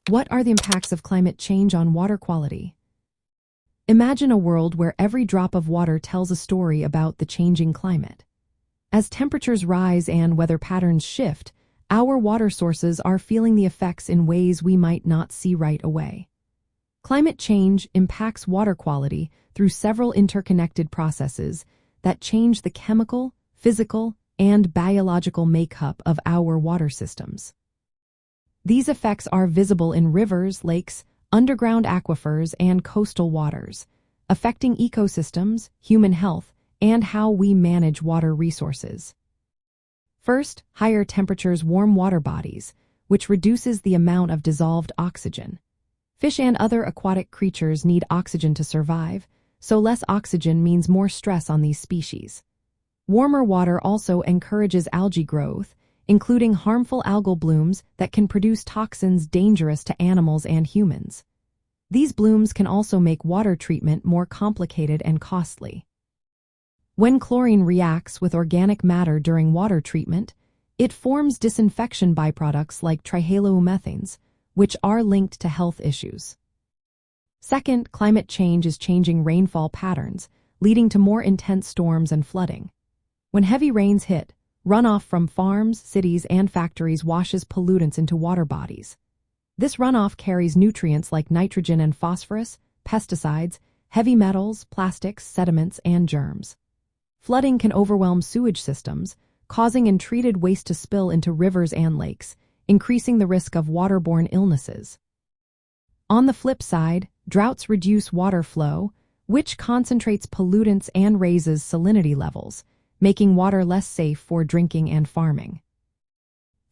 What are the impacts of climate change on water quality? Imagine a world where every drop of water tells a story about the changing climate. As temperatures rise and weather patterns shift, our water sources are feeling the effects in ways we might not see right away. Climate change impacts water quality through several interconnected processes that change the chemical, physical, and biological makeup of our water systems. These effects are visible in rivers, lakes, underground aquifers, and coastal waters, affecting ecosystems, human health, and how we manage water resources. First, higher temperatures warm water bodies, which reduces the amount of dissolved oxygen. Fish and other aquatic creatures need oxygen to survive, so less oxygen means more stress on these species. Warmer water also encourages algae growth, including harmful algal blooms that can produce toxins dangerous to animals and humans. These blooms can also make water treatment more complicated and costly. When chlorine reacts with organic matter during water treatment, it forms disinfection byproducts like trihalomethanes, which are linked to health issues. Second, climate change is changing rainfall patterns, leading to more intense storms and flooding. When heavy rains hit, runoff from farms, cities, and factories washes pollutants into water bodies. This runoff carries nutrients like nitrogen and phosphorus, pesticides, heavy metals, plastics, sediments, and germs. Flooding can overwhelm sewage systems, causing untreated waste to spill into rivers and lakes, increasing the risk of waterborne illnesses. On the flip side, droughts reduce water flow, which concentrates pollutants and raises salinity levels, making water less safe for drinking and farming.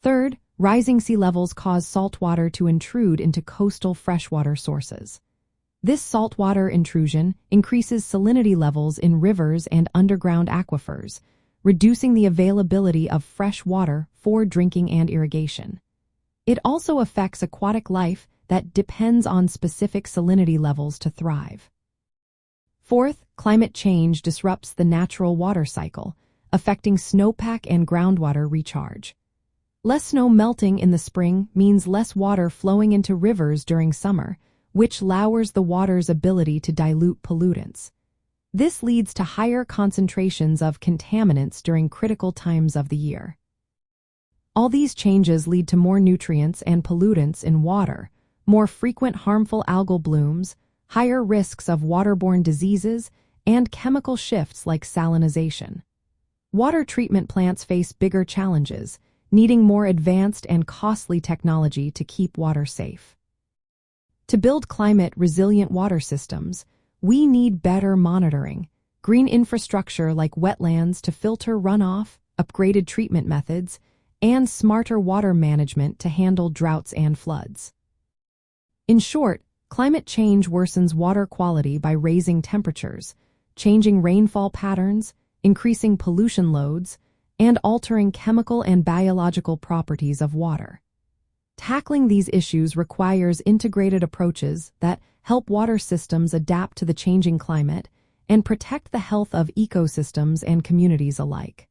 Third, rising sea levels cause saltwater to intrude into coastal freshwater sources. This saltwater intrusion increases salinity levels in rivers and underground aquifers, reducing the availability of fresh water for drinking and irrigation. It also affects aquatic life that depends on specific salinity levels to thrive. Fourth, climate change disrupts the natural water cycle, affecting snowpack and groundwater recharge. Less snow melting in the spring means less water flowing into rivers during summer, which lowers the water's ability to dilute pollutants. This leads to higher concentrations of contaminants during critical times of the year. All these changes lead to more nutrients and pollutants in water, more frequent harmful algal blooms, higher risks of waterborne diseases, and chemical shifts like salinization. Water treatment plants face bigger challenges, needing more advanced and costly technology to keep water safe. To build climate-resilient water systems, we need better monitoring, green infrastructure like wetlands to filter runoff, upgraded treatment methods, and smarter water management to handle droughts and floods. In short, climate change worsens water quality by raising temperatures, changing rainfall patterns, increasing pollution loads, and altering chemical and biological properties of water. Tackling these issues requires integrated approaches that help water systems adapt to the changing climate and protect the health of ecosystems and communities alike.